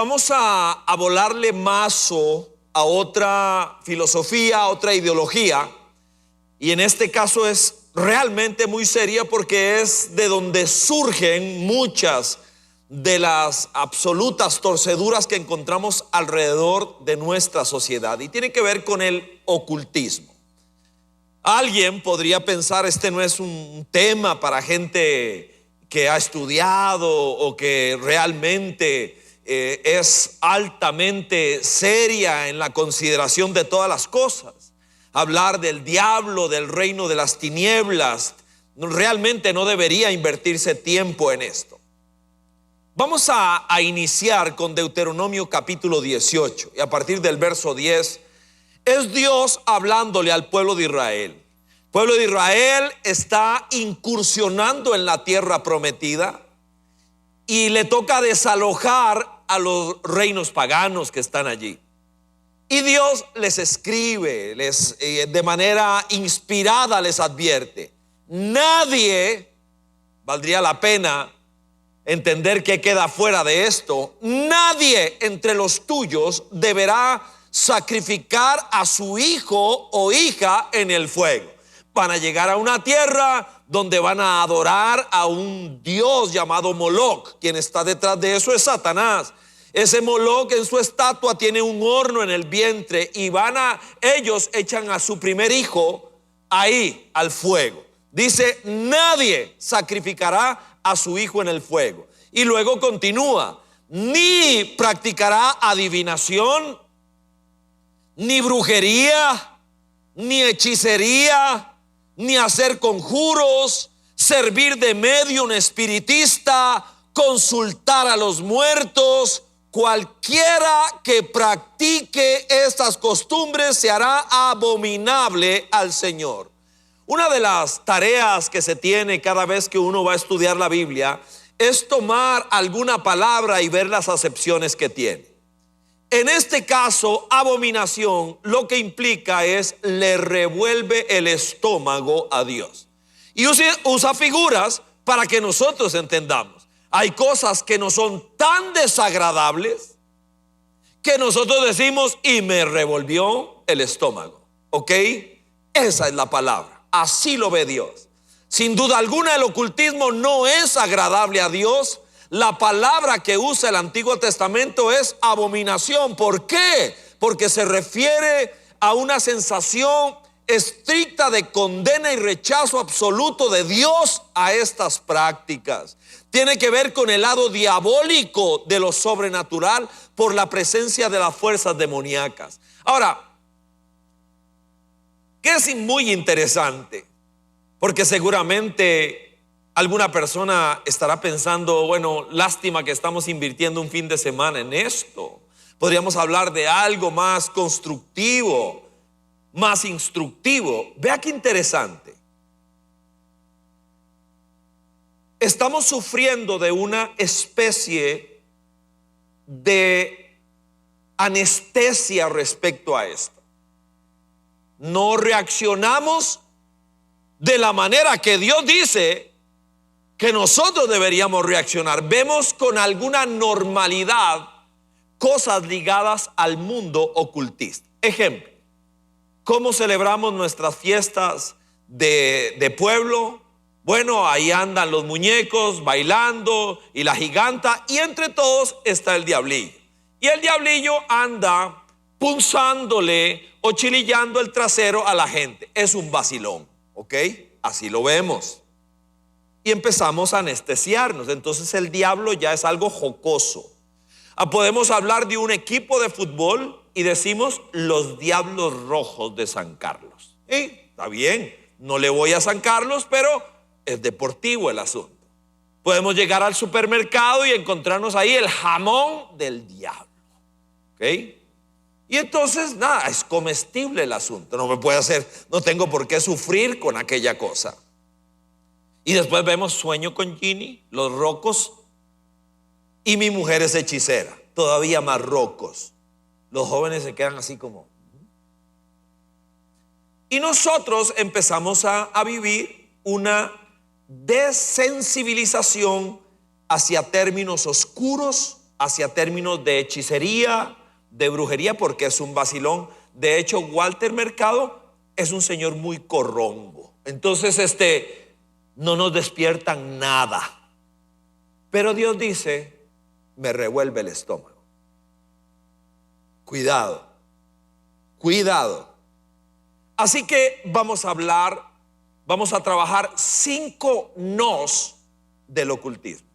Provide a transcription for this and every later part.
vamos a volarle mazo a otra filosofía, a otra ideología, y en este caso es realmente muy seria porque es de donde surgen muchas de las absolutas torceduras que encontramos alrededor de nuestra sociedad, y tiene que ver con el ocultismo. Alguien podría pensar, este no es un tema para gente que ha estudiado o que realmente es altamente seria en la consideración de todas las cosas. Hablar del diablo, del reino de las tinieblas, realmente no debería invertirse tiempo en esto. Vamos a iniciar con Deuteronomio capítulo 18, y a partir del verso 10 es Dios hablándole al pueblo de Israel. El pueblo de Israel está incursionando en la tierra prometida y le toca desalojar a los reinos paganos que están allí. Y Dios les escribe, de manera inspirada les advierte: nadie, valdría la pena entender que queda fuera de esto, nadie entre los tuyos deberá sacrificar a su hijo o hija en el fuego. Van a llegar a una tierra donde van a adorar a un dios llamado Moloch. Quien está detrás de eso es Satanás. Ese Moloch en su estatua tiene un horno en el vientre, y ellos echan a su primer hijo ahí al fuego. Dice: nadie sacrificará a su hijo en el fuego. Y luego continúa: ni practicará adivinación, ni brujería, ni hechicería, ni hacer conjuros, servir de medium espiritista, consultar a los muertos. Cualquiera que practique estas costumbres se hará abominable al Señor. Una de las tareas que se tiene cada vez que uno va a estudiar la Biblia es tomar alguna palabra y ver las acepciones que tiene. En este caso, abominación lo que implica es le revuelve el estómago a Dios. Y usa figuras para que nosotros entendamos. Hay cosas que no son tan desagradables que nosotros decimos: y me revolvió el estómago. ¿Ok? Esa es la palabra. Así lo ve Dios. Sin duda alguna, el ocultismo no es agradable a Dios. La palabra que usa el Antiguo Testamento es abominación. ¿Por qué? Porque se refiere a una sensación estricta de condena y rechazo absoluto de Dios a estas prácticas. Tiene que ver con el lado diabólico de lo sobrenatural por la presencia de las fuerzas demoníacas. Ahora, que es muy interesante, porque seguramente alguna persona estará pensando: bueno, lástima que estamos invirtiendo un fin de semana en esto. Podríamos hablar de algo más constructivo, más instructivo. Vea qué interesante. Estamos sufriendo de una especie de anestesia respecto a esto. No reaccionamos de la manera que Dios dice que nosotros deberíamos reaccionar. Vemos con alguna normalidad cosas ligadas al mundo ocultista. Ejemplo: ¿cómo celebramos nuestras fiestas de pueblo? Bueno, ahí andan los muñecos bailando y la giganta, y entre todos está el diablillo. Y el diablillo anda punzándole o chilillando el trasero a la gente. Es un vacilón, ¿ok? Así lo vemos. Y empezamos a anestesiarnos. Entonces el diablo ya es algo jocoso. Podemos hablar de un equipo de fútbol y decimos: los Diablos Rojos de San Carlos. Está bien, no le voy a San Carlos, pero es deportivo el asunto. Podemos llegar al supermercado y encontrarnos ahí el jamón del diablo. ¿Ok? Y entonces, nada, es comestible el asunto. No tengo por qué sufrir con aquella cosa. Y después vemos Sueño con Ginny, Los Rocos, y Mi Mujer es Hechicera. Todavía más rocos. Los jóvenes se quedan así como. Y nosotros empezamos a vivir una desensibilización hacia términos oscuros, hacia términos de hechicería, de brujería, porque es un vacilón. De hecho, Walter Mercado es un señor muy corrongo. Entonces, no nos despiertan nada. Pero Dios dice, me revuelve el estómago. Cuidado, cuidado. Así que vamos a trabajar 5 nos del ocultismo,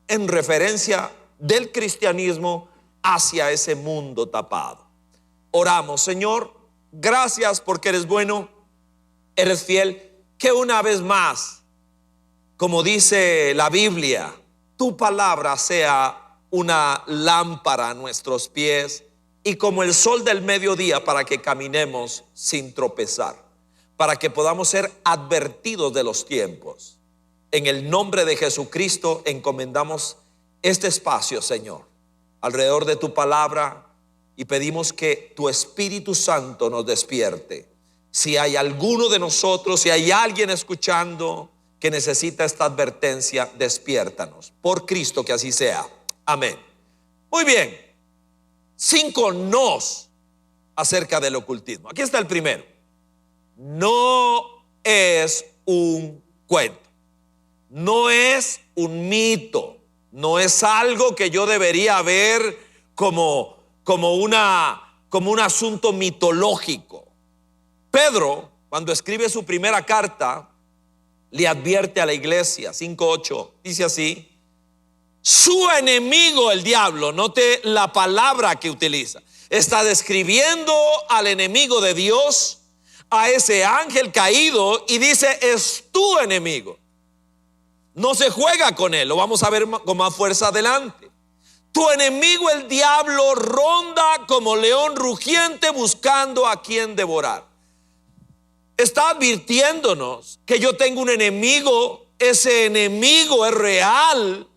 en referencia del cristianismo hacia ese mundo tapado. Oramos. Señor, gracias porque eres bueno, eres fiel, que una vez más, como dice la Biblia, tu palabra sea una lámpara a nuestros pies y como el sol del mediodía, para que caminemos sin tropezar, para que podamos ser advertidos de los tiempos. En el nombre de Jesucristo encomendamos este espacio, Señor, alrededor de tu palabra, y pedimos que tu Espíritu Santo nos despierte. Si hay alguno de nosotros, si hay alguien escuchando que necesita esta advertencia, despiértanos. Por Cristo que así sea. Amén. Muy bien. 5 nos acerca del ocultismo. Aquí está el primero. No es un cuento. No es un mito. No es algo que yo debería ver como un asunto mitológico. Pedro, cuando escribe su primera carta, le advierte a la iglesia, 5:8, dice así: su enemigo el diablo, note la palabra que utiliza, está describiendo al enemigo de Dios, a ese ángel caído, y dice es tu enemigo. No se juega con él, lo vamos a ver con más fuerza adelante. Tu enemigo el diablo ronda como león rugiente buscando a quien devorar. Está advirtiéndonos que yo tengo un enemigo, ese enemigo es real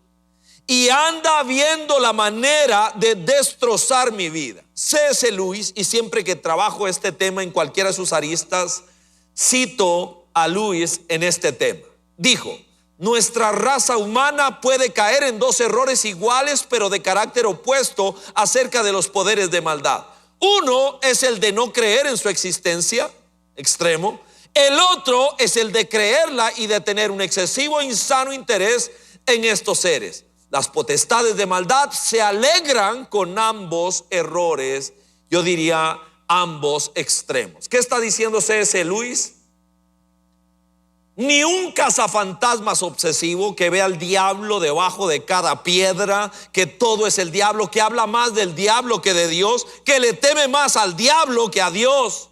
y anda viendo la manera de destrozar mi vida. C.S. Lewis, y siempre que trabajo este tema en cualquiera de sus aristas, cito a Lewis en este tema. Dijo: nuestra raza humana puede caer en 2 errores iguales, pero de carácter opuesto acerca de los poderes de maldad. Uno es el de no creer en su existencia, extremo. El otro es el de creerla y de tener un excesivo e insano interés en estos seres. Las potestades de maldad se alegran con ambos errores, yo diría ambos extremos. ¿Qué está diciendo C.S. Lewis? Ni un cazafantasmas obsesivo que ve al diablo debajo de cada piedra, que todo es el diablo, que habla más del diablo que de Dios, que le teme más al diablo que a Dios.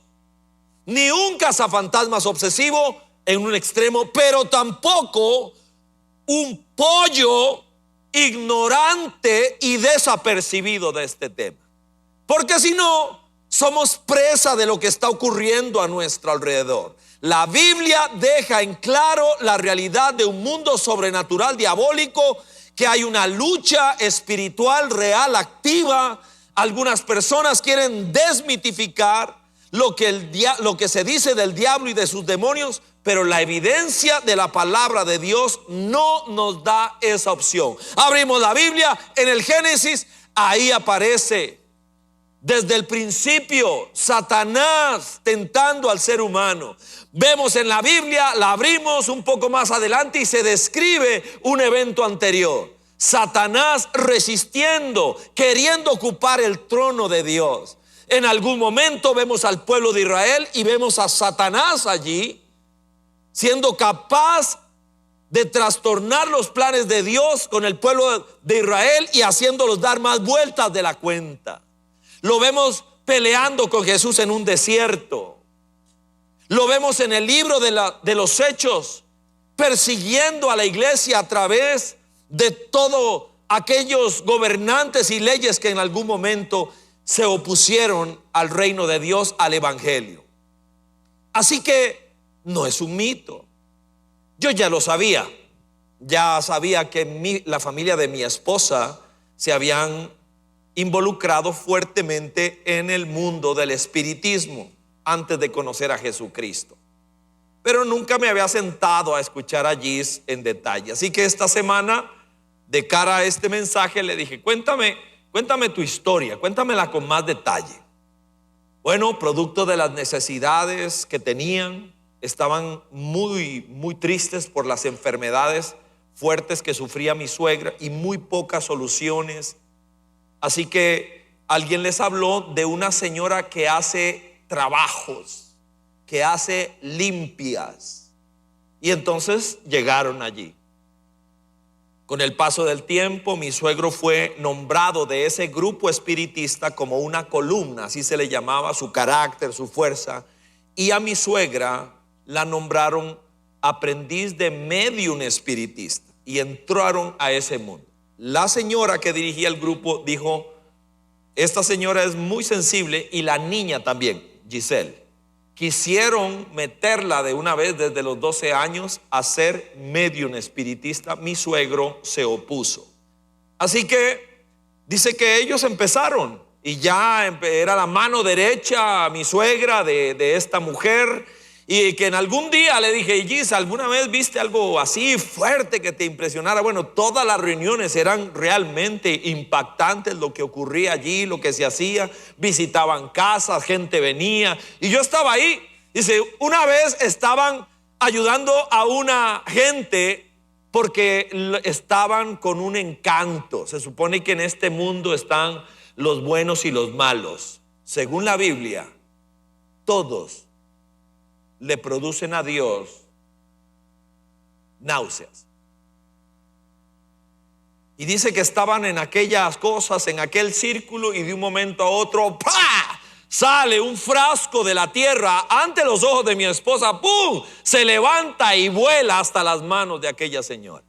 Ni un cazafantasmas obsesivo en un extremo, pero tampoco un pollo ignorante y desapercibido de este tema. Porque si no, somos presa de lo que está ocurriendo a nuestro alrededor. La Biblia deja en claro la realidad de un mundo sobrenatural diabólico, que hay una lucha espiritual real, activa. Algunas personas quieren desmitificar lo que se dice del diablo y de sus demonios, pero la evidencia de la palabra de Dios no nos da esa opción. Abrimos la Biblia en el Génesis, ahí aparece desde el principio Satanás tentando al ser humano. Vemos en la Biblia, la abrimos un poco más adelante y se describe un evento anterior. Satanás resistiendo, queriendo ocupar el trono de Dios. En algún momento vemos al pueblo de Israel y vemos a Satanás allí, siendo capaz de trastornar los planes de Dios con el pueblo de Israel y haciéndolos dar más vueltas de la cuenta. Lo vemos peleando con Jesús en un desierto. Lo vemos en el libro de los Hechos, persiguiendo a la iglesia a través de todos aquellos gobernantes y leyes que en algún momento se opusieron al reino de Dios, al evangelio. Así que no es un mito. Yo ya lo sabía. Ya sabía que la familia de mi esposa se habían involucrado fuertemente en el mundo del espiritismo antes de conocer a Jesucristo. Pero nunca me había sentado a escuchar allí en detalle. Así que esta semana de cara a este mensaje le dije, cuéntame tu historia, cuéntamela con más detalle. Bueno, producto de las necesidades que tenían, estaban muy tristes por las enfermedades fuertes que sufría mi suegra y muy pocas soluciones. Así que alguien les habló de una señora que hace trabajos, que hace limpias. Y entonces llegaron allí. Con el paso del tiempo, mi suegro fue nombrado de ese grupo espiritista como una columna, así se le llamaba, su carácter, su fuerza. Y a mi suegra la nombraron aprendiz de medium espiritista y entraron a ese mundo. La señora que dirigía el grupo dijo, esta señora es muy sensible, y la niña también, Giselle. Quisieron meterla de una vez desde los 12 años a ser medium espiritista. Mi suegro se opuso. Así que dice que ellos empezaron y ya era la mano derecha mi suegra de esta mujer. Y que en algún día le dije, Gis, ¿alguna vez viste algo así fuerte que te impresionara? Bueno, todas las reuniones eran realmente impactantes, lo que ocurría allí, lo que se hacía. Visitaban casas, gente venía y yo estaba ahí. Dice, una vez estaban ayudando a una gente porque estaban con un encanto. Se supone que en este mundo están los buenos y los malos. Según la Biblia, todos le producen a Dios náuseas. Y dice que estaban en aquellas cosas, en aquel círculo, y de un momento a otro, ¡pah!, sale un frasco de la tierra ante los ojos de mi esposa, ¡pum!, se levanta y vuela hasta las manos de aquella señora.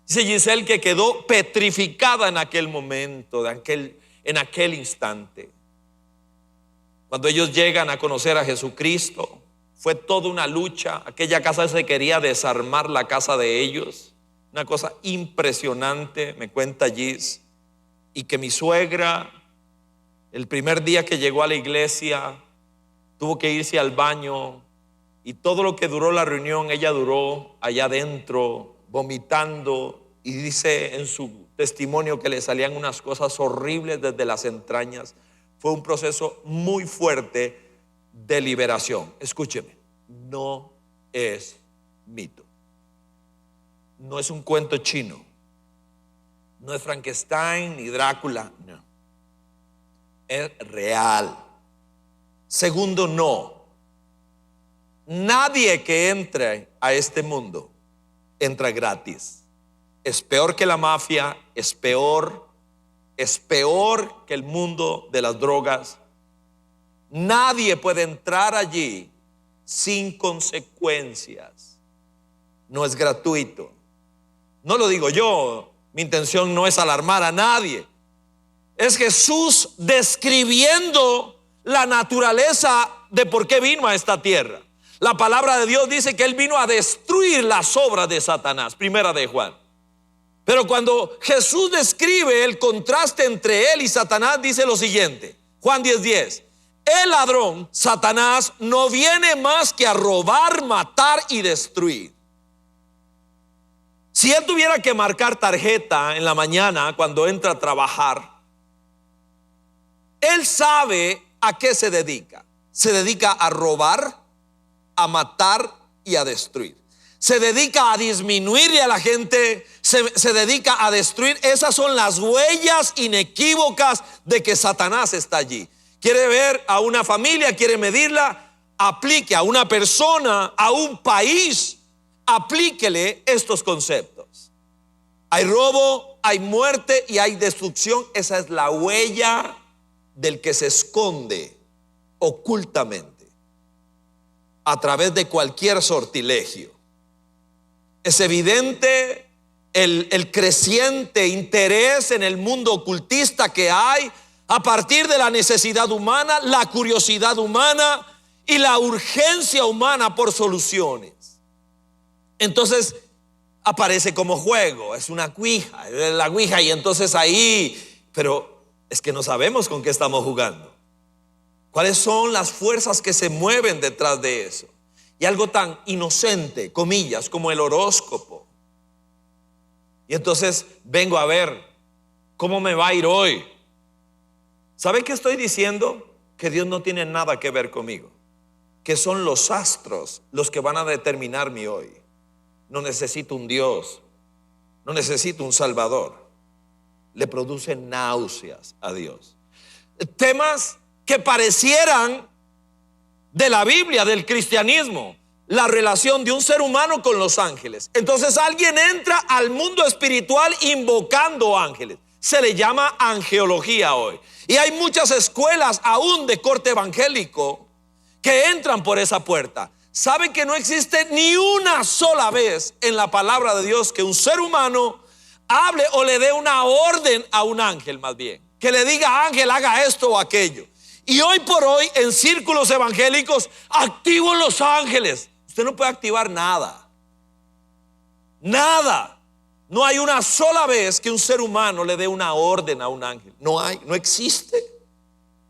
Dice Giselle que quedó petrificada en aquel momento, en aquel instante. Cuando ellos llegan a conocer a Jesucristo, fue toda una lucha. Aquella casa se quería desarmar, la casa de ellos. Una cosa impresionante, me cuenta Gis. Y que mi suegra, el primer día que llegó a la iglesia, tuvo que irse al baño. Y todo lo que duró la reunión, ella duró allá adentro, vomitando. Y dice en su testimonio que le salían unas cosas horribles desde las entrañas. Fue un proceso muy fuerte de liberación. Escúcheme, no es mito, no es un cuento chino, no es Frankenstein ni Drácula, no, es real. Segundo, no, nadie que entre a este mundo entra gratis. Es peor que la mafia, es peor que el mundo de las drogas. Nadie puede entrar allí sin consecuencias. No es gratuito. No lo digo yo, mi intención no es alarmar a nadie. Es Jesús describiendo la naturaleza de por qué vino a esta tierra. La palabra de Dios dice que Él vino a destruir las obras de Satanás, primera de Juan. Pero cuando Jesús describe el contraste entre Él y Satanás, dice lo siguiente, Juan 10:10. El ladrón, Satanás, no viene más que a robar, matar y destruir. Si él tuviera que marcar tarjeta en la mañana cuando entra a trabajar, él sabe a qué se dedica. Se dedica a robar, a matar y a destruir. Se dedica a disminuirle a la gente, se dedica a destruir. Esas son las huellas inequívocas de que Satanás está allí. Quiere ver a una familia, quiere medirla, aplique a una persona, a un país, aplíquele estos conceptos. Hay robo, hay muerte y hay destrucción. Esa es la huella del que se esconde ocultamente a través de cualquier sortilegio. Es evidente el creciente interés en el mundo ocultista que hay a partir de la necesidad humana, la curiosidad humana y la urgencia humana por soluciones. Entonces aparece como juego, es una ouija, la ouija, y entonces ahí, pero es que no sabemos con qué estamos jugando. ¿Cuáles son las fuerzas que se mueven detrás de eso? Y algo tan inocente, comillas, como el horóscopo. Y entonces vengo a ver cómo me va a ir hoy. ¿Sabe qué estoy diciendo? Que Dios no tiene nada que ver conmigo, que son los astros los que van a determinar mi hoy. No necesito un Dios, no necesito un Salvador. Le produce náuseas a Dios. Temas que parecieran de la Biblia, del cristianismo, la relación de un ser humano con los ángeles. Entonces alguien entra al mundo espiritual invocando ángeles. Se le llama angeología hoy. Y hay muchas escuelas aún de corte evangélico que entran por esa puerta. ¿Saben que no existe ni una sola vez en la palabra de Dios que un ser humano hable o le dé una orden a un ángel, más bien que le diga: ángel, haga esto o aquello? Y hoy por hoy en círculos evangélicos activo los ángeles. Usted no puede activar nada. Nada. No hay una sola vez que un ser humano le dé una orden a un ángel. No hay, no existe.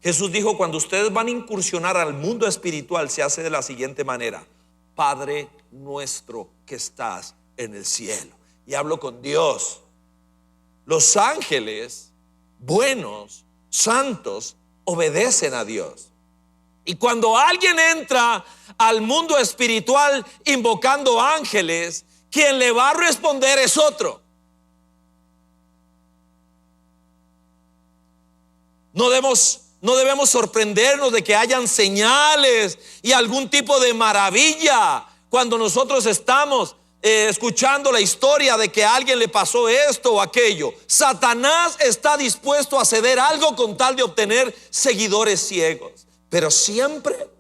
Jesús dijo: cuando ustedes van a incursionar al mundo espiritual, se hace de la siguiente manera: Padre nuestro que estás en el cielo. Y hablo con Dios. Los ángeles buenos, santos, obedecen a Dios. Y cuando alguien entra al mundo espiritual invocando ángeles, quien le va a responder es otro. No debemos sorprendernos de que hayan señales y algún tipo de maravilla cuando nosotros estamos escuchando la historia de que a alguien le pasó esto o aquello. Satanás está dispuesto a ceder algo con tal de obtener seguidores ciegos, pero siempre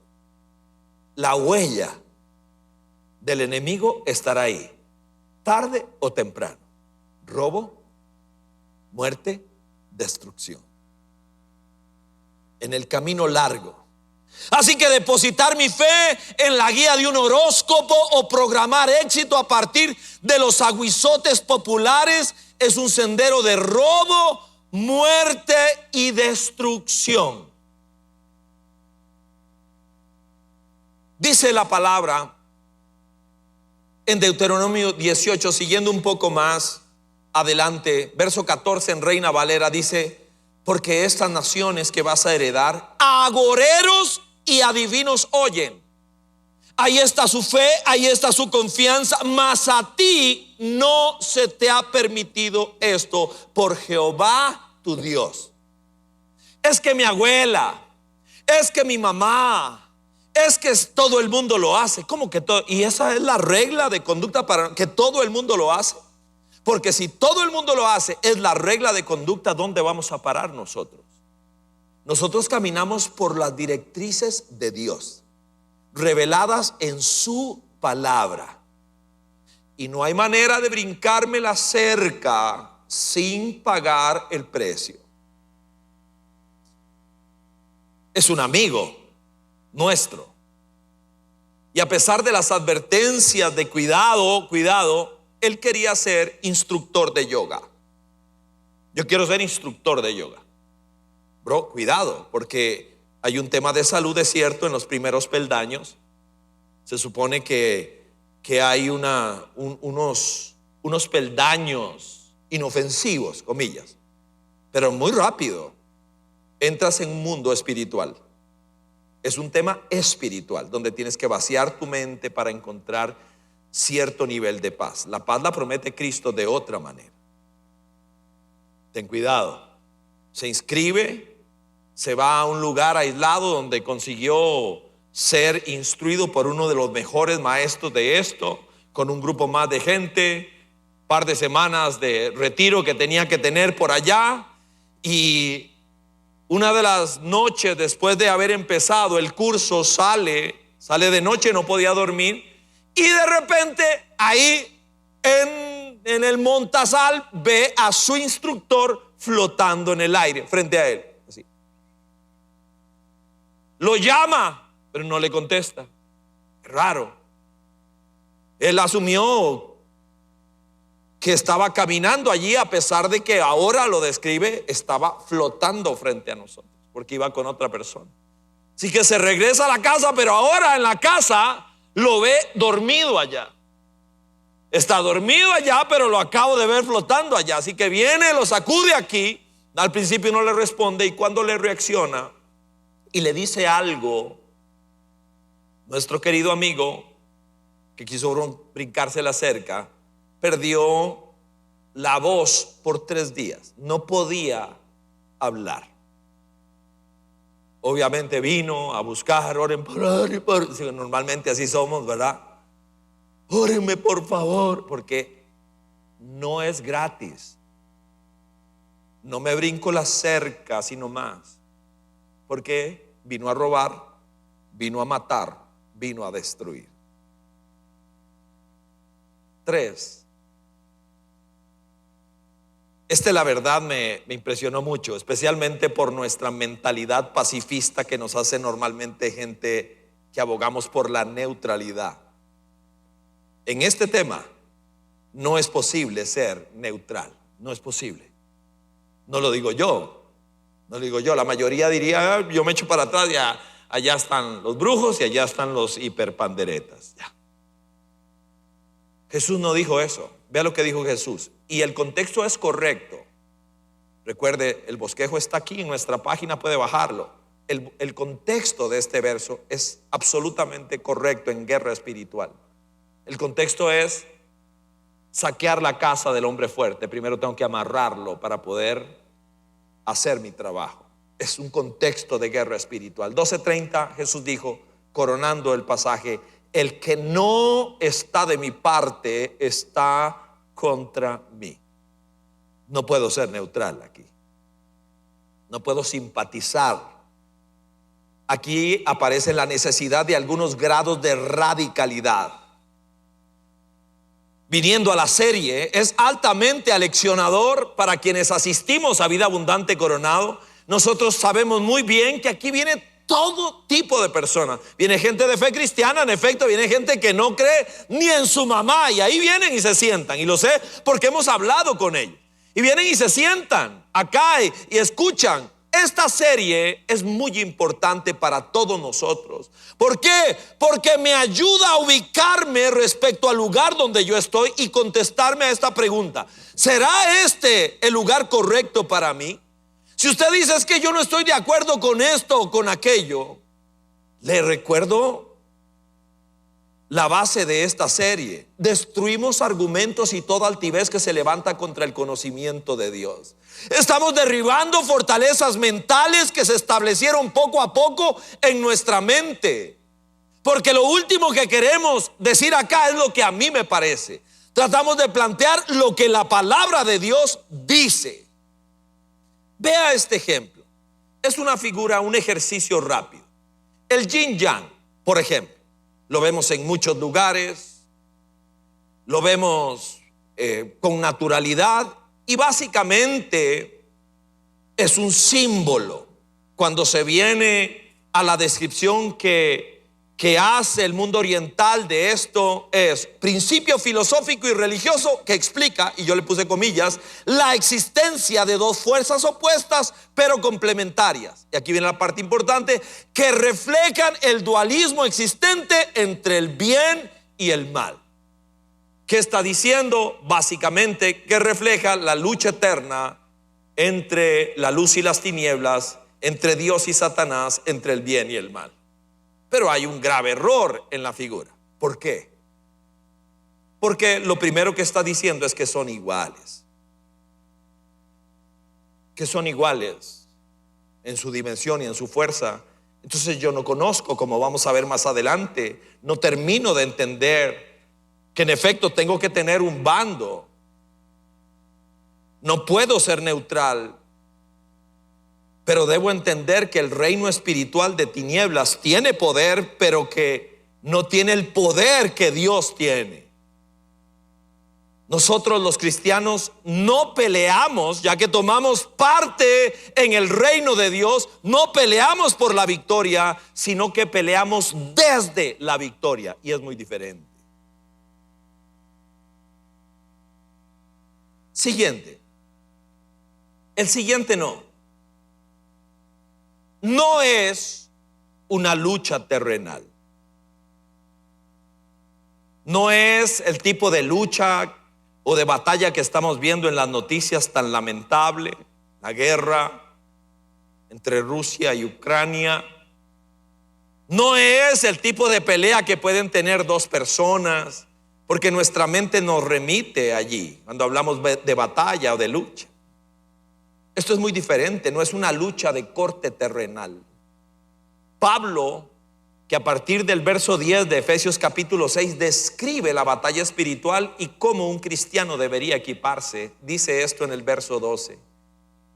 la huella del enemigo estará ahí, tarde o temprano. Robo, muerte, destrucción. En el camino largo. Así que depositar mi fe en la guía de un horóscopo o programar éxito a partir de los aguizotes populares es un sendero de robo, muerte y destrucción. Dice la palabra en Deuteronomio 18, siguiendo un poco más adelante, verso 14 en Reina Valera, dice: porque estas naciones que vas a heredar, agoreros y adivinos oyen. Ahí está su fe, ahí está su confianza, mas a ti no se te ha permitido esto por Jehová tu Dios. Es que mi abuela, es que mi mamá, es que todo el mundo lo hace. ¿Cómo que todo? Y esa es la regla de conducta para que todo el mundo lo hace. Porque si todo el mundo lo hace, es la regla de conducta, ¿dónde vamos a parar nosotros? Nosotros caminamos por las directrices de Dios, reveladas en su palabra. Y no hay manera de brincarme la cerca sin pagar el precio. Es un amigo nuestro. Y a pesar de las advertencias de cuidado, él quería ser instructor de yoga. Yo quiero ser instructor de yoga. Bro, cuidado, porque hay un tema de salud, es cierto, en los primeros peldaños. Se supone que hay unos peldaños inofensivos, comillas. Pero muy rápido entras en un mundo espiritual. Es un tema espiritual, donde tienes que vaciar tu mente para encontrar cierto nivel de paz. La paz la promete Cristo de otra manera. Ten cuidado. Se inscribe, se va a un lugar aislado donde consiguió ser instruido por uno de los mejores maestros de esto, con un grupo más de gente, par de semanas de retiro que tenía que tener por allá. Y una de las noches después de haber empezado el curso sale de noche, no podía dormir. Y de repente ahí en el Montazal ve a su instructor flotando en el aire frente a él, así. Lo llama, pero no le contesta. Raro. Él asumió que estaba caminando allí, a pesar de que ahora lo describe, estaba flotando frente a nosotros, porque iba con otra persona. Así que se regresa a la casa, pero ahora en la casa lo ve dormido allá. Está dormido allá, pero lo acabo de ver flotando allá. Así que viene, lo sacude aquí. Al principio no le responde, y cuando le reacciona y le dice algo, nuestro querido amigo que quiso brincarse la cerca perdió la voz por 3 días. No podía hablar. Obviamente vino a buscar, oren por. Normalmente así somos, ¿verdad? Órenme por favor, porque no es gratis. No me brinco la cerca sino más, porque vino a robar, vino a matar, vino a destruir. 3. La verdad me impresionó mucho, especialmente por nuestra mentalidad pacifista que nos hace normalmente gente que abogamos por la neutralidad. En este tema no es posible ser neutral, no es posible. No lo digo yo, la mayoría diría, yo me echo para atrás, ya, allá están los brujos y allá están los hiperpanderetas. Ya. Jesús no dijo eso. Vea lo que dijo Jesús. Y el contexto es correcto. Recuerde, el bosquejo está aquí en nuestra página, puede bajarlo. El contexto de este verso es absolutamente correcto en guerra espiritual. El contexto es saquear la casa del hombre fuerte. Primero tengo que amarrarlo para poder hacer mi trabajo. Es un contexto de guerra espiritual. 12:30 Jesús dijo, coronando el pasaje, el que no está de mi parte está contra mí. No puedo ser neutral aquí. No puedo simpatizar. Aquí aparece la necesidad de algunos grados de radicalidad. Viniendo a la serie, es altamente aleccionador para quienes asistimos a Vida Abundante Coronado. Nosotros sabemos muy bien que aquí viene todo tipo de personas. Viene gente de fe cristiana, en efecto, viene gente que no cree ni en su mamá, y ahí vienen y se sientan, y lo sé porque hemos hablado con ellos, y vienen y se sientan acá y escuchan. Esta serie es muy importante para todos nosotros. ¿Por qué? Porque me ayuda a ubicarme respecto al lugar donde yo estoy y contestarme a esta pregunta: ¿será este el lugar correcto para mí? Si usted dice, es que yo no estoy de acuerdo con esto o con aquello, le recuerdo la base de esta serie: destruimos argumentos y toda altivez que se levanta contra el conocimiento de Dios. Estamos derribando fortalezas mentales que se establecieron poco a poco en nuestra mente, porque lo último que queremos decir acá es lo que a mí me parece. Tratamos de plantear lo que la palabra de Dios dice. Vea este ejemplo. Es una figura, un ejercicio rápido. El yin yang, por ejemplo, lo vemos en muchos lugares, lo vemos con naturalidad, y básicamente es un símbolo. Cuando se viene a la descripción que hace el mundo oriental de esto, es principio filosófico y religioso que explica, y yo le puse comillas, la existencia de dos fuerzas opuestas pero complementarias. Y aquí viene la parte importante, que reflejan el dualismo existente entre el bien y el mal. ¿Qué está diciendo? Básicamente que refleja la lucha eterna entre la luz y las tinieblas, entre Dios y Satanás, entre el bien y el mal. Pero hay un grave error en la figura. ¿Por qué? Porque lo primero que está diciendo es que son iguales. Que son iguales en su dimensión y en su fuerza. Entonces yo no conozco, como vamos a ver más adelante, no termino de entender que en efecto tengo que tener un bando. No puedo ser neutral, pero debo entender que el reino espiritual de tinieblas tiene poder, pero que no tiene el poder que Dios tiene. Nosotros los cristianos no peleamos, ya que tomamos parte en el reino de Dios, no peleamos por la victoria, sino que peleamos desde la victoria, y es muy diferente. Siguiente. El siguiente no es una lucha terrenal. No es el tipo de lucha o de batalla que estamos viendo en las noticias tan lamentable, la guerra entre Rusia y Ucrania. No es el tipo de pelea que pueden tener dos personas, porque nuestra mente nos remite allí cuando hablamos de batalla o de lucha. Esto es muy diferente, no es una lucha de corte terrenal. Pablo, que a partir del verso 10 de Efesios capítulo 6 describe la batalla espiritual y cómo un cristiano debería equiparse, dice esto en el verso 12: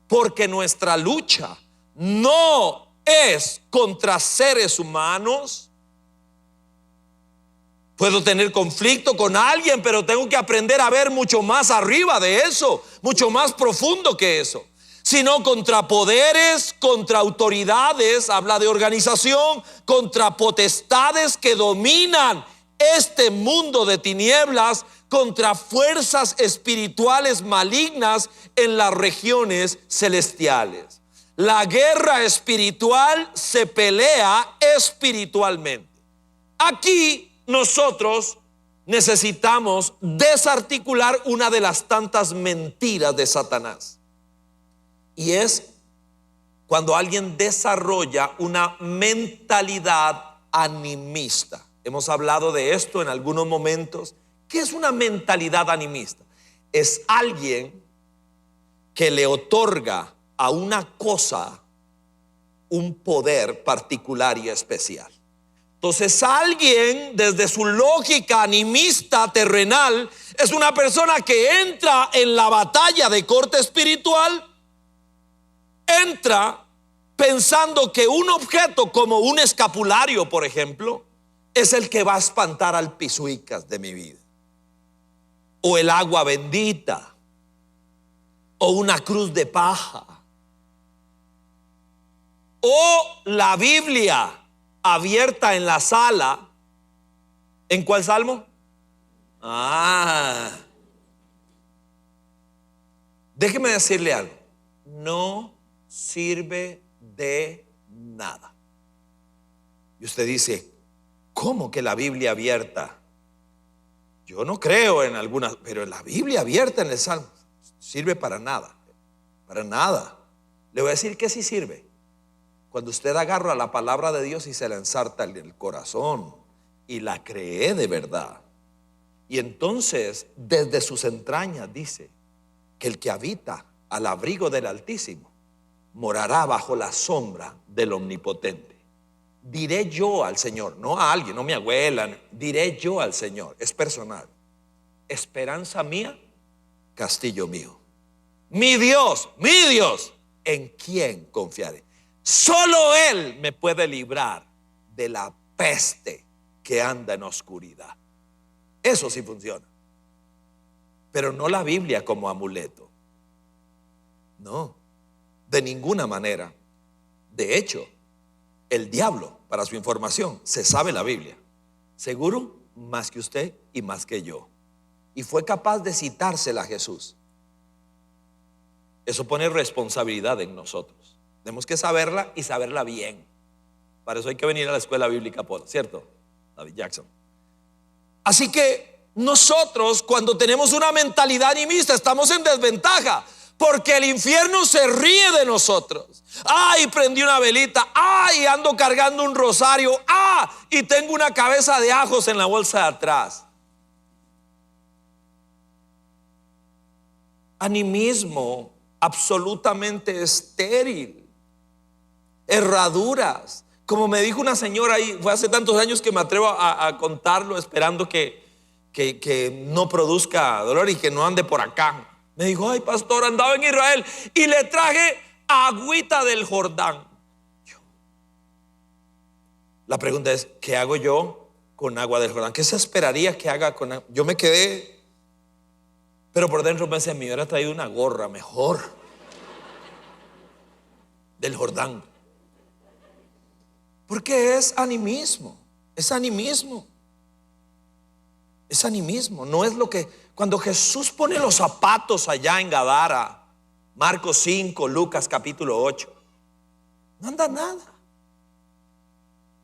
porque nuestra lucha no es contra seres humanos. Puedo tener conflicto con alguien, pero tengo que aprender a ver mucho más arriba de eso, mucho más profundo que eso. Sino contra poderes, contra autoridades, habla de organización, contra potestades que dominan este mundo de tinieblas, contra fuerzas espirituales malignas en las regiones celestiales. La guerra espiritual se pelea espiritualmente. Aquí nosotros necesitamos desarticular una de las tantas mentiras de Satanás, y es cuando alguien desarrolla una mentalidad animista. Hemos hablado de esto en algunos momentos. ¿Qué es una mentalidad animista? Es alguien que le otorga a una cosa un poder particular y especial. Entonces, alguien desde su lógica animista terrenal es una persona que entra en la batalla de corte espiritual, entra pensando que un objeto como un escapulario, por ejemplo, es el que va a espantar al pisuicas de mi vida, o el agua bendita, o una cruz de paja, o la Biblia abierta en la sala. ¿En cuál salmo? Déjeme decirle algo. No sirve de nada. Y usted dice, ¿cómo que la Biblia abierta? Yo no creo en algunas, pero la Biblia abierta en el salmo sirve para nada. Para nada. Le voy a decir que sí sirve. Cuando usted agarra la palabra de Dios y se la ensarta en el corazón y la cree de verdad, y entonces desde sus entrañas dice que el que habita al abrigo del Altísimo morará bajo la sombra del Omnipotente. Diré yo al Señor, no a alguien, no a mi abuela, diré yo al Señor, es personal: esperanza mía, castillo mío, mi Dios, ¿en quién confiaré? Solo Él me puede librar de la peste que anda en oscuridad. Eso sí funciona. Pero no la Biblia como amuleto. No, de ninguna manera. De hecho, el diablo, para su información, se sabe la Biblia, seguro más que usted y más que yo, y fue capaz de citársela a Jesús. Eso pone responsabilidad en nosotros. Tenemos que saberla y saberla bien. Para eso hay que venir a la escuela bíblica, ¿cierto? David Jackson. Así que nosotros, cuando tenemos una mentalidad animista, estamos en desventaja, porque el infierno se ríe de nosotros. Ay, prendí una velita. Ay, ando cargando un rosario. Y tengo una cabeza de ajos en la bolsa de atrás. Animismo absolutamente estéril. Herraduras. Como me dijo una señora ahí, fue hace tantos años que me atrevo a contarlo, esperando que no produzca dolor y que no ande por acá. Me dijo, ay pastor, andaba en Israel y le traje agüita del Jordán. La pregunta es, ¿qué hago yo con agua del Jordán? ¿Qué se esperaría que haga con agua? Yo me quedé, pero por dentro pensé, me hubiera traído una gorra mejor del Jordán. Porque es animismo, es animismo. Es animismo, no es lo que... Cuando Jesús pone los zapatos allá en Gadara, Marcos 5, Lucas capítulo 8, no anda nada.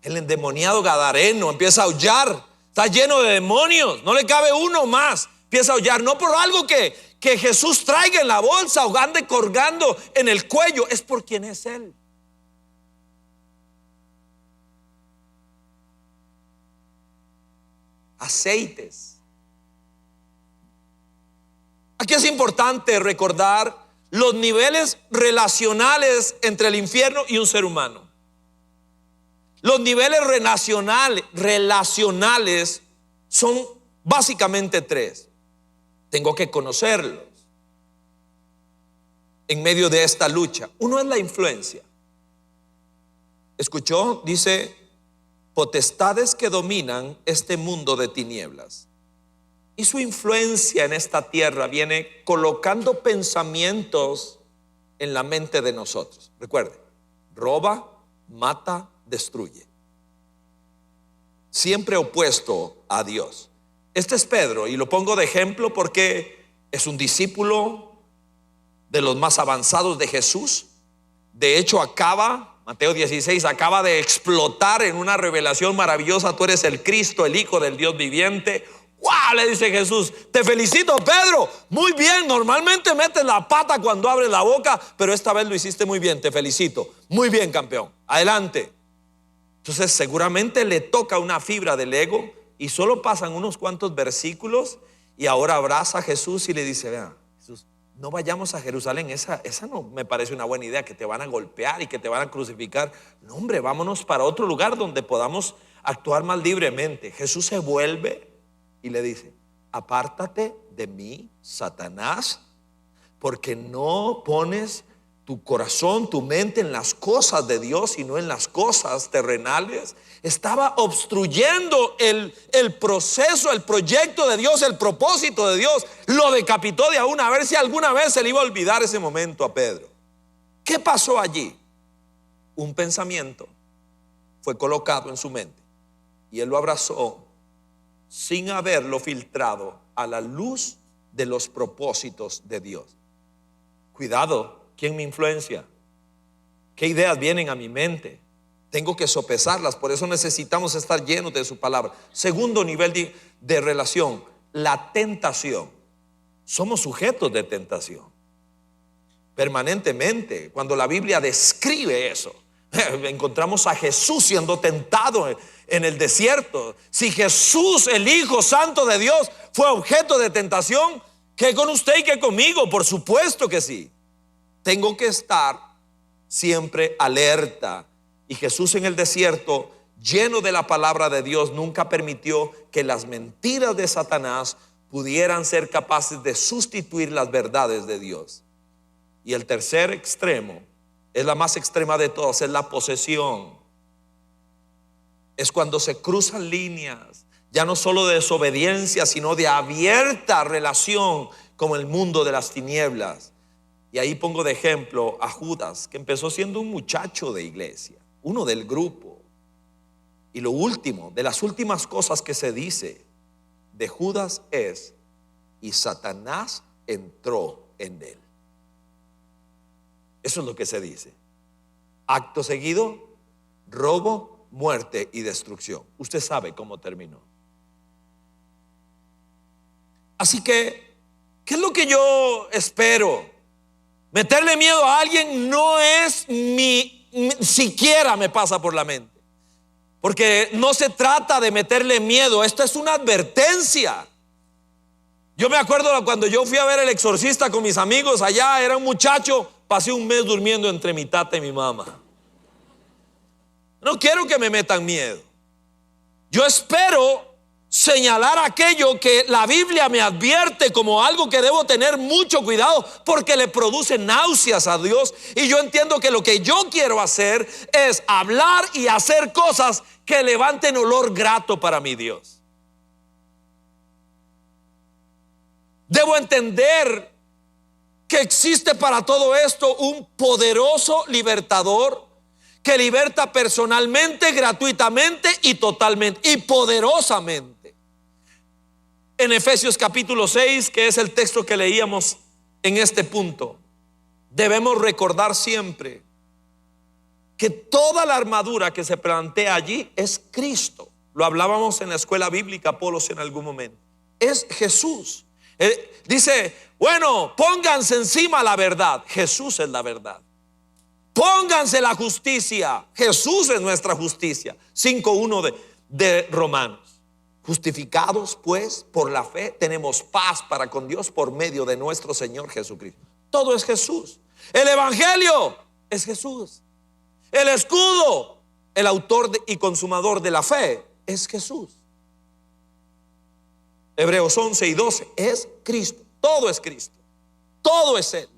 El endemoniado gadareno empieza a aullar, Está lleno de demonios, no le cabe uno más. Empieza a aullar, no por algo que Jesús traiga en la bolsa o ande colgando en el cuello, es por quien es Él. Aceites. Aquí es importante recordar los niveles relacionales entre el infierno y un ser humano. Los niveles relacionales son básicamente tres. Tengo que conocerlos en medio de esta lucha. Uno es la influencia. ¿Escuchó? Dice: potestades que dominan este mundo de tinieblas. Y su influencia en esta tierra viene colocando pensamientos en la mente de nosotros. Recuerde, roba, mata, destruye. Siempre opuesto a Dios. Este es Pedro, y lo pongo de ejemplo porque es un discípulo de los más avanzados de Jesús. De hecho, Mateo 16, acaba de explotar en una revelación maravillosa: tú eres el Cristo, el Hijo del Dios viviente. ¡Wow! Le dice Jesús: te felicito, Pedro, muy bien. Normalmente metes la pata cuando abres la boca, pero esta vez lo hiciste muy bien, te felicito. Muy bien, campeón, adelante. Entonces seguramente le toca una fibra del ego, y solo pasan unos cuantos versículos y ahora abraza a Jesús y le dice: vea, Jesús, no vayamos a Jerusalén, esa no me parece una buena idea, que te van a golpear y que te van a crucificar. No, hombre, vámonos para otro lugar donde podamos actuar más libremente. Jesús se vuelve y le dice: apártate de mí, Satanás, porque no pones tu corazón, tu mente en las cosas de Dios, sino en las cosas terrenales. Estaba obstruyendo el proceso, el proyecto de Dios, el propósito de Dios. Lo decapitó de a una, a ver si alguna vez se le iba a olvidar ese momento a Pedro. ¿Qué pasó allí? Un pensamiento fue colocado en su mente y él lo abrazó sin haberlo filtrado a la luz de los propósitos de Dios. Cuidado, ¿quién me influencia? ¿Qué ideas vienen a mi mente? Tengo que sopesarlas, por eso necesitamos estar llenos de su palabra. Segundo nivel de relación, la tentación. Somos sujetos de tentación permanentemente. Cuando la Biblia describe eso, encontramos a Jesús siendo tentado en el desierto. Si Jesús, el Hijo Santo de Dios, fue objeto de tentación, ¿qué con usted y qué conmigo? Por supuesto que sí. Tengo que estar siempre alerta. Y Jesús en el desierto, lleno de la palabra de Dios, nunca permitió que las mentiras de Satanás pudieran ser capaces de sustituir las verdades de Dios. Y el tercer extremo es la más extrema de todas, es la posesión. Es cuando se cruzan líneas, ya no solo de desobediencia, sino de abierta relación con el mundo de las tinieblas. Y ahí pongo de ejemplo a Judas, que empezó siendo un muchacho de iglesia, uno del grupo. Y lo último, de las últimas cosas que se dice de Judas es: y Satanás entró en él. Eso es lo que se dice. Acto seguido, robo, muerte y destrucción. Usted sabe cómo terminó. Así que, ¿qué es lo que yo espero? Meterle miedo a alguien no es siquiera me pasa por la mente. Porque no se trata de meterle miedo, esto es una advertencia. Yo me acuerdo cuando yo fui a ver El Exorcista con mis amigos allá, era un muchacho, pasé un mes durmiendo entre mi tata y mi mamá. No quiero que me metan miedo. Yo espero señalar aquello que la Biblia me advierte como algo que debo tener mucho cuidado, porque le produce náuseas a Dios. Y yo entiendo que lo que yo quiero hacer es hablar y hacer cosas que levanten olor grato para mi Dios. Debo entender que existe para todo esto un poderoso libertador que liberta personalmente, gratuitamente y totalmente y poderosamente. En Efesios capítulo 6, que es el texto que leíamos en este punto, debemos recordar siempre que toda la armadura que se plantea allí es Cristo. Lo hablábamos en la escuela bíblica, Apolos, en algún momento. Es Jesús. Dice, bueno, pónganse encima la verdad. Jesús es la verdad. Pónganse la justicia. Jesús es nuestra justicia. 5:1 de Romanos. Justificados pues por la fe, tenemos paz para con Dios por medio de nuestro Señor Jesucristo. Todo es Jesús. El evangelio es Jesús. El escudo, el autor y consumador de la fe, es Jesús. Hebreos 11:12 es Cristo. Todo es Cristo. Todo es Él.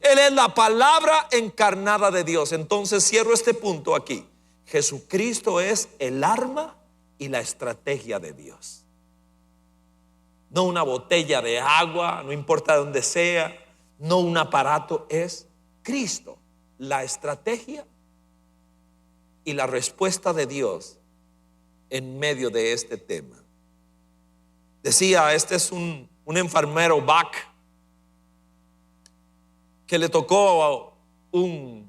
Él es la palabra encarnada de Dios. Entonces cierro este punto aquí. Jesucristo es el arma y la estrategia de Dios. No una botella de agua, no importa dónde sea, no un aparato, es Cristo, la estrategia y la respuesta de Dios en medio de este tema. Decía, este es un enfermero Bach que le tocó un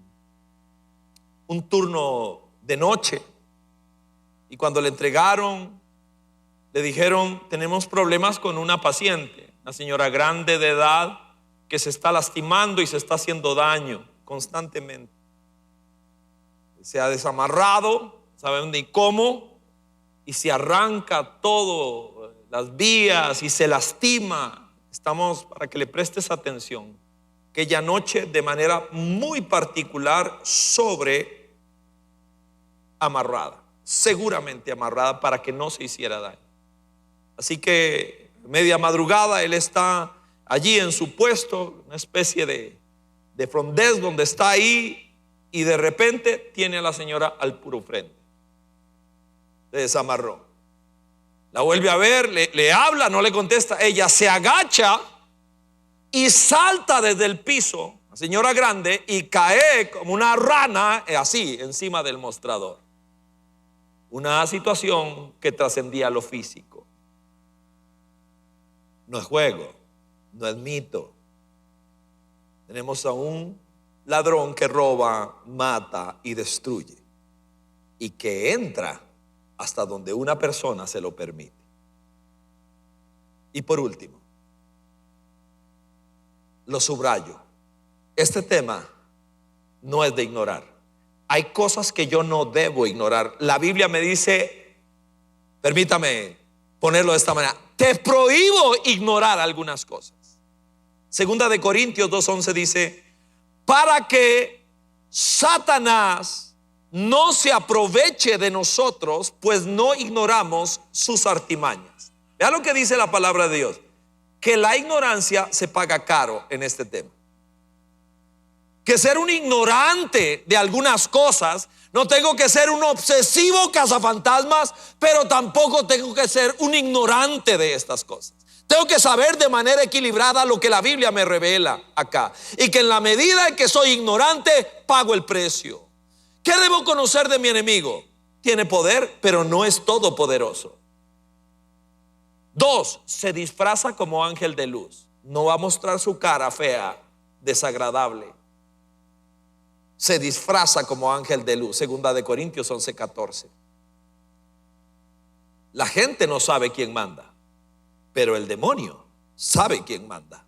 turno de noche, y cuando le entregaron, le dijeron, tenemos problemas con una paciente, una señora grande de edad que se está lastimando y se está haciendo daño constantemente. Se ha desamarrado, saben ni cómo, y se arranca todo, las vías, y se lastima. Estamos para que le prestes atención. Aquella noche, de manera muy particular, amarrada, seguramente amarrada para que no se hiciera daño. Así que media madrugada él está allí en su puesto, una especie de front desk donde está ahí, y de repente tiene a la señora al puro frente. Se desamarró. La vuelve a ver, le habla, no le contesta. Ella se agacha y salta desde el piso, la señora grande, y cae como una rana así encima del mostrador. Una situación que trascendía lo físico. No es juego, no es mito. Tenemos a un ladrón que roba, mata y destruye, y que entra hasta donde una persona se lo permite. Y por último, lo subrayo, este tema no es de ignorar. Hay cosas que yo no debo ignorar. La Biblia me dice, permítame ponerlo de esta manera, te prohíbo ignorar algunas cosas. Segunda de Corintios 2:11 dice, para que Satanás no se aproveche de nosotros, pues no ignoramos sus artimañas. Vea lo que dice la palabra de Dios, que la ignorancia se paga caro en este tema. Que ser un ignorante de algunas cosas, no tengo que ser un obsesivo cazafantasmas, pero tampoco tengo que ser un ignorante de estas cosas. Tengo que saber de manera equilibrada lo que la Biblia me revela acá, y que en la medida en que soy ignorante, pago el precio. ¿Qué debo conocer de mi enemigo? Tiene poder, pero no es todopoderoso. 2, se disfraza como ángel de luz. No va a mostrar su cara fea, desagradable. Se disfraza como ángel de luz. Segunda de Corintios 11:14. La gente no sabe quién manda, pero el demonio sabe quién manda.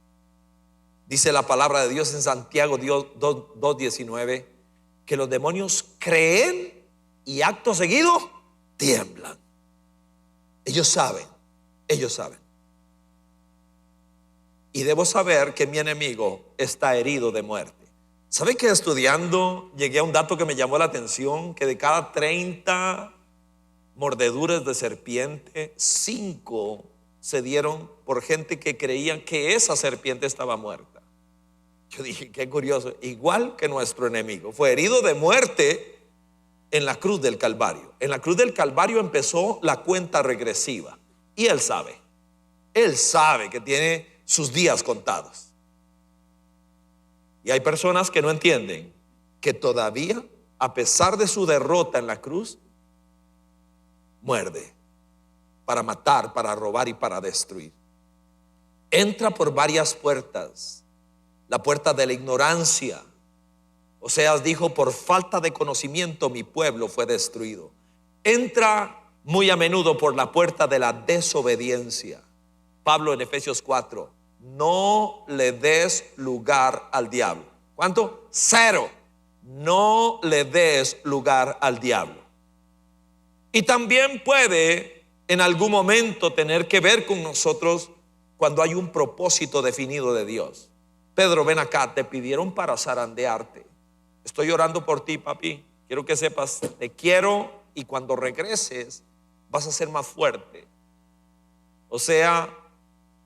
Dice la palabra de Dios en Santiago 2:19 que los demonios creen y acto seguido tiemblan. Ellos saben. Y debo saber que mi enemigo está herido de muerte. ¿Sabe que estudiando llegué a un dato que me llamó la atención? Que de cada 30 mordeduras de serpiente, 5 se dieron por gente que creían que esa serpiente estaba muerta. Yo dije, qué curioso, igual que nuestro enemigo. Fue herido de muerte en la cruz del Calvario. En la cruz del Calvario empezó la cuenta regresiva. Y él sabe que tiene sus días contados. Y hay personas que no entienden que todavía, a pesar de su derrota en la cruz, muerde para matar, para robar y para destruir. Entra por varias puertas. La puerta de la ignorancia. Oseas dijo, por falta de conocimiento mi pueblo fue destruido. Entra muy a menudo por la puerta de la desobediencia. Pablo en Efesios 4, no le des lugar al diablo. ¿Cuánto? 0. No le des lugar al diablo. Y también puede en algún momento tener que ver con nosotros cuando hay un propósito definido de Dios. Pedro, ven acá, te pidieron para zarandearte. Estoy orando por ti, papi. Quiero que sepas, te quiero, y cuando regreses vas a ser más fuerte. O sea,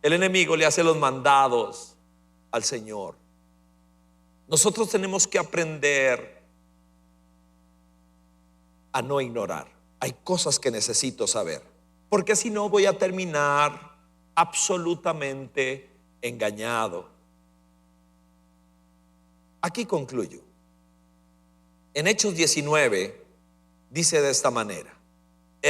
el enemigo le hace los mandados al Señor. Nosotros tenemos que aprender a no ignorar. Hay cosas que necesito saber, porque si no voy a terminar absolutamente engañado. Aquí concluyo. En Hechos 19 dice de esta manera: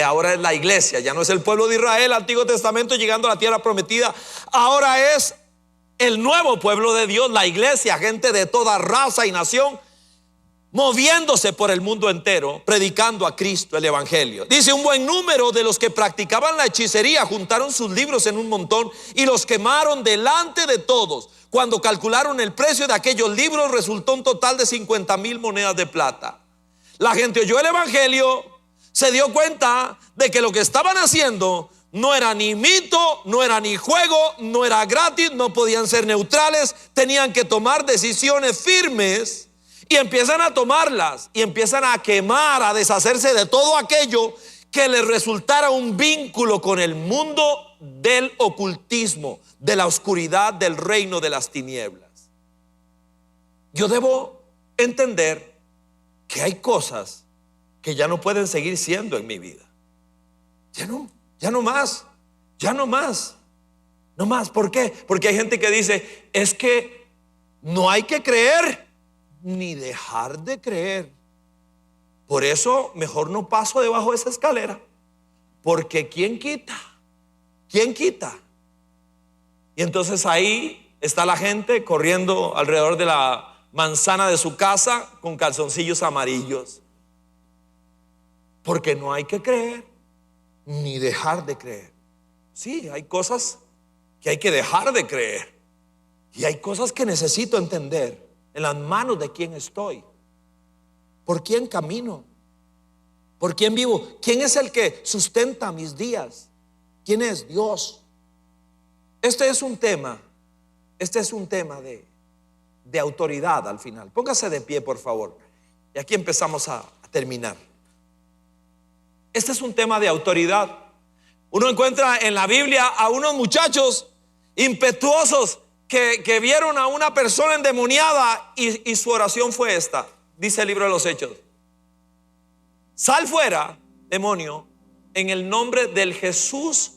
ahora es la iglesia, ya no es el pueblo de Israel, Antiguo Testamento, llegando a la tierra prometida. Ahora es el nuevo pueblo de Dios, la iglesia, gente de toda raza y nación, moviéndose por el mundo entero, predicando a Cristo, el evangelio. Dice: un buen número de los que practicaban la hechicería juntaron sus libros en un montón y los quemaron delante de todos. Cuando calcularon el precio de aquellos libros, resultó un total de 50,000 monedas de plata. La gente oyó el evangelio, se dio cuenta de que lo que estaban haciendo no era ni mito, no era ni juego, no era gratis, no podían ser neutrales, tenían que tomar decisiones firmes. Y empiezan a tomarlas y empiezan a quemar, a deshacerse de todo aquello que les resultara un vínculo con el mundo del ocultismo, de la oscuridad, del reino de las tinieblas. Yo debo entender que hay cosas que ya no pueden seguir siendo en mi vida. Ya no más. No más. ¿Por qué? Porque hay gente que dice: es que no hay que creer ni dejar de creer. Por eso mejor no paso debajo de esa escalera, porque ¿quién quita? Y entonces ahí está la gente corriendo alrededor de la manzana de su casa con calzoncillos amarillos, porque no hay que creer ni dejar de creer. Sí, hay cosas que hay que dejar de creer, y hay cosas que necesito entender. En las manos de quién estoy, por quién camino, por quién vivo, quién es el que sustenta mis días, quién es Dios. Este es un tema de autoridad al final. Póngase de pie, por favor, y aquí empezamos a terminar. Este es un tema de autoridad. Uno encuentra en la Biblia a unos muchachos impetuosos que vieron a una persona endemoniada, y su oración fue esta. Dice el libro de los Hechos: sal fuera, demonio, en el nombre del Jesús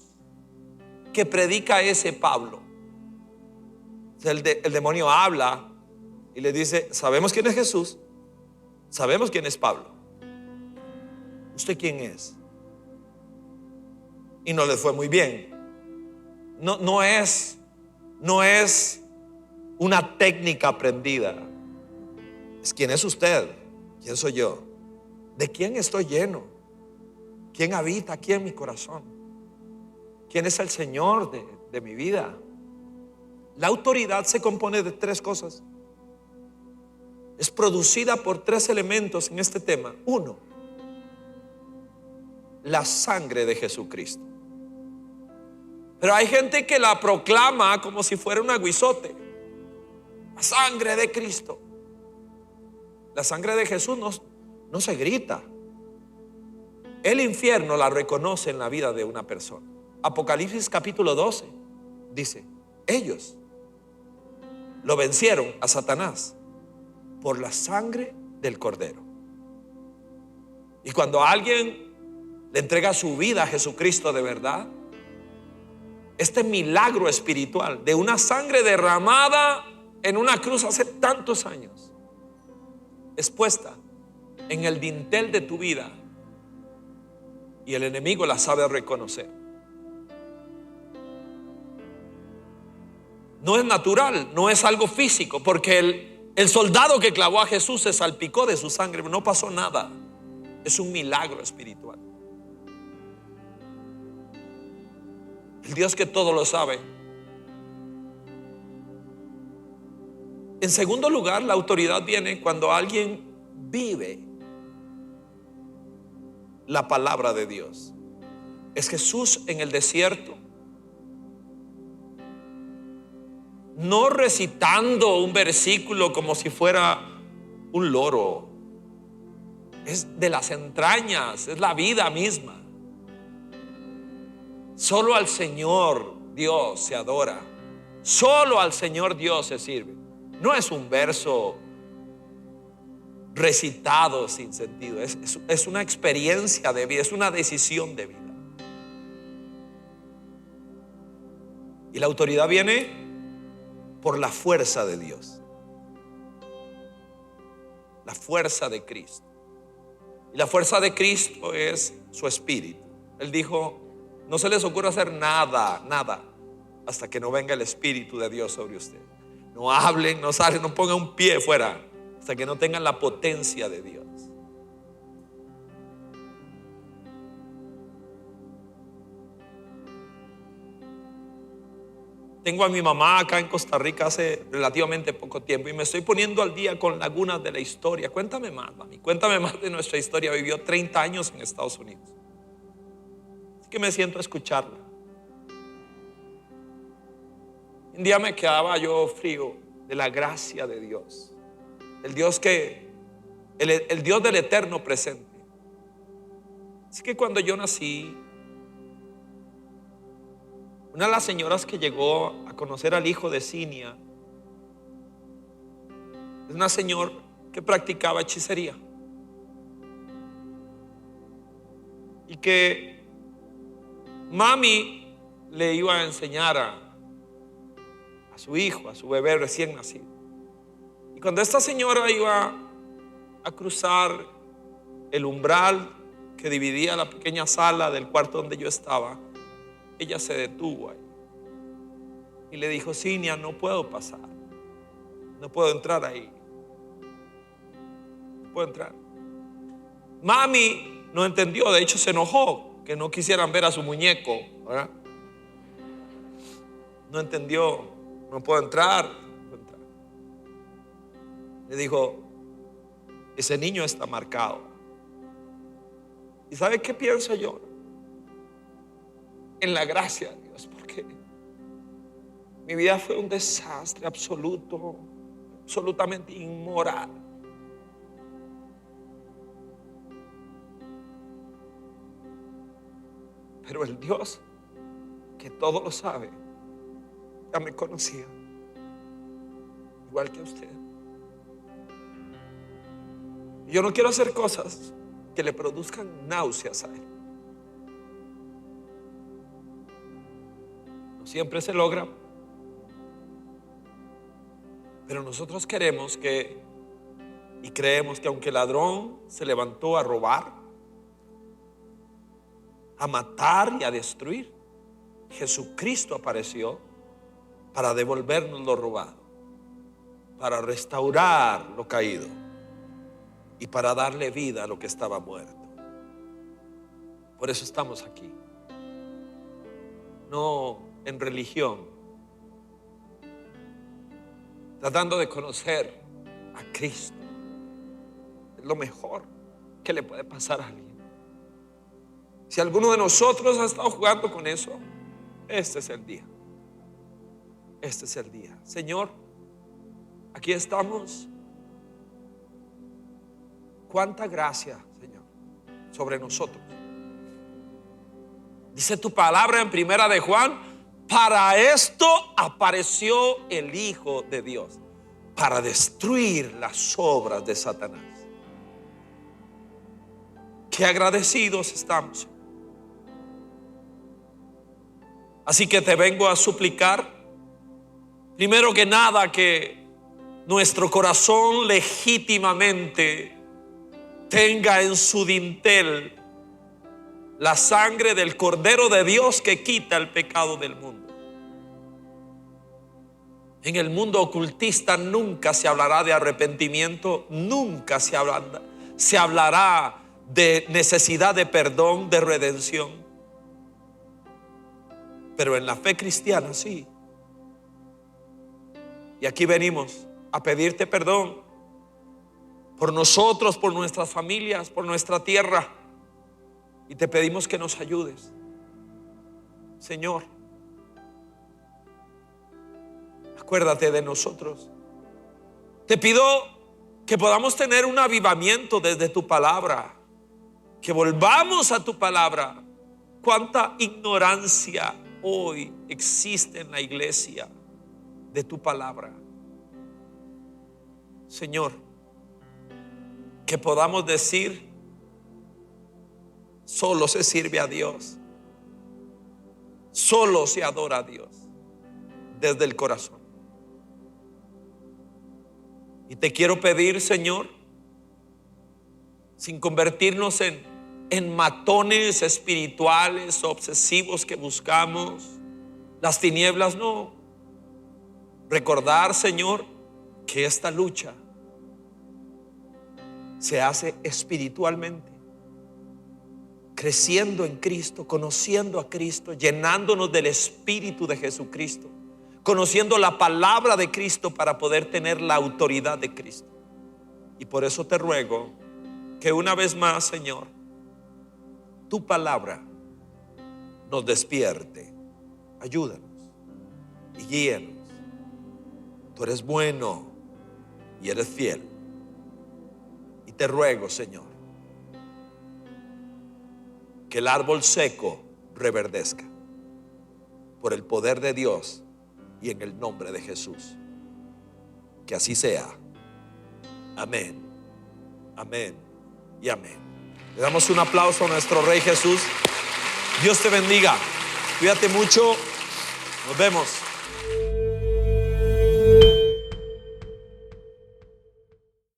que predica ese Pablo. El demonio habla y le dice: sabemos quién es Jesús, sabemos quién es Pablo, ¿usted quién es? Y no le fue muy bien. No es una técnica aprendida. Es: ¿quién es usted? ¿Quién soy yo? ¿De quién estoy lleno? ¿Quién habita aquí en mi corazón? ¿Quién es el Señor de mi vida? La autoridad se compone de 3 cosas. Es producida por 3 elementos en este tema. 1, la sangre de Jesucristo. Pero hay gente que la proclama como si fuera un aguizote. La sangre de Cristo. La sangre de Jesús no se grita. El infierno la reconoce en la vida de una persona. Apocalipsis capítulo 12 dice: ellos lo vencieron a Satanás por la sangre del Cordero. Y cuando alguien le entrega su vida a Jesucristo de verdad, este milagro espiritual de una sangre derramada en una cruz hace tantos años es puesta en el dintel de tu vida, y el enemigo la sabe reconocer. No es natural, no es algo físico, porque el soldado que clavó a Jesús se salpicó de su sangre, no pasó nada. Es un milagro espiritual. el Dios que todo lo sabe. En segundo lugar, la autoridad viene cuando alguien vive la palabra de Dios. Es Jesús en el desierto, no recitando un versículo como si fuera un loro. Es de las entrañas, es la vida misma. Solo al Señor Dios se adora, solo al Señor Dios se sirve. No es un verso recitado sin sentido, es una experiencia de vida, es una decisión de vida. Y la autoridad viene por la fuerza de Dios, la fuerza de Cristo. Y la fuerza de Cristo es su espíritu. Él dijo: no se les ocurra hacer nada hasta que no venga el Espíritu de Dios sobre ustedes. No hablen, no salen, no pongan un pie fuera hasta que no tengan la potencia de Dios. Tengo a mi mamá acá en Costa Rica hace relativamente poco tiempo y me estoy poniendo al día con lagunas de la historia. Cuéntame más, mami, cuéntame más de nuestra historia. Vivió 30 años en Estados Unidos. Así que me siento a escucharla. Un día me quedaba yo frío de la gracia de Dios. El Dios el Dios del eterno presente. Así que cuando yo nací, una de las señoras que llegó a conocer al hijo de Cinia es una señora que practicaba hechicería y que mami le iba a enseñar a su hijo, a su bebé recién nacido. Y cuando esta señora iba a cruzar el umbral que dividía la pequeña sala del cuarto donde yo estaba, ella se detuvo ahí y le dijo: Cinia, no puedo pasar, no puedo entrar ahí, no puedo entrar. Mami no entendió, de hecho se enojó que no quisieran ver a su muñeco, ¿verdad? No entendió, no puedo entrar, no puedo entrar. Le dijo: ese niño está marcado. ¿Y sabe qué pienso yo? En la gracia de Dios, porque mi vida fue un desastre absoluto, absolutamente inmoral. Pero el Dios que todo lo sabe ya me conocía, igual que usted. Y yo no quiero hacer cosas que le produzcan náuseas a Él. No siempre se logra, pero nosotros queremos y creemos que aunque el ladrón se levantó a robar, a matar y a destruir, Jesucristo apareció para devolvernos lo robado, para restaurar lo caído y para darle vida a lo que estaba muerto. Por eso estamos aquí, no en religión, tratando de conocer a Cristo. Es lo mejor que le puede pasar a alguien. Si alguno de nosotros ha estado jugando con eso, este es el día. Este es el día. Señor, aquí estamos. Cuánta gracia, Señor, sobre nosotros. Dice tu palabra en Primera de Juan: para esto apareció el Hijo de Dios, para destruir las obras de Satanás. Qué agradecidos estamos. Así que te vengo a suplicar, primero que nada, que nuestro corazón legítimamente tenga en su dintel la sangre del Cordero de Dios que quita el pecado del mundo. En el mundo ocultista nunca se hablará de arrepentimiento, nunca se hablará de necesidad de perdón, de redención. pero en la fe cristiana sí. Y aquí venimos a pedirte perdón por nosotros, por nuestras familias, por nuestra tierra. Y te pedimos que nos ayudes, Señor. Acuérdate de nosotros. Te pido que podamos tener un avivamiento desde tu palabra, que volvamos a tu palabra. Cuánta ignorancia hoy existe en la iglesia de tu palabra, Señor. Que podamos decir: solo se sirve a Dios, solo se adora a Dios desde el corazón. Y te quiero pedir, Señor, sin convertirnos en matones espirituales obsesivos que buscamos las tinieblas, no. Recordar, Señor, que esta lucha se hace espiritualmente, creciendo en Cristo, conociendo a Cristo, llenándonos del Espíritu de Jesucristo, conociendo la palabra de Cristo para poder tener la autoridad de Cristo. Y por eso te ruego que una vez más, Señor, tu palabra nos despierte. Ayúdanos y guíanos. Tú eres bueno y eres fiel. Y te ruego, Señor, que el árbol seco reverdezca por el poder de Dios y en el nombre de Jesús. Que así sea. Amén, amén y amén. Le damos un aplauso a nuestro Rey Jesús. Dios te bendiga. Cuídate mucho. Nos vemos.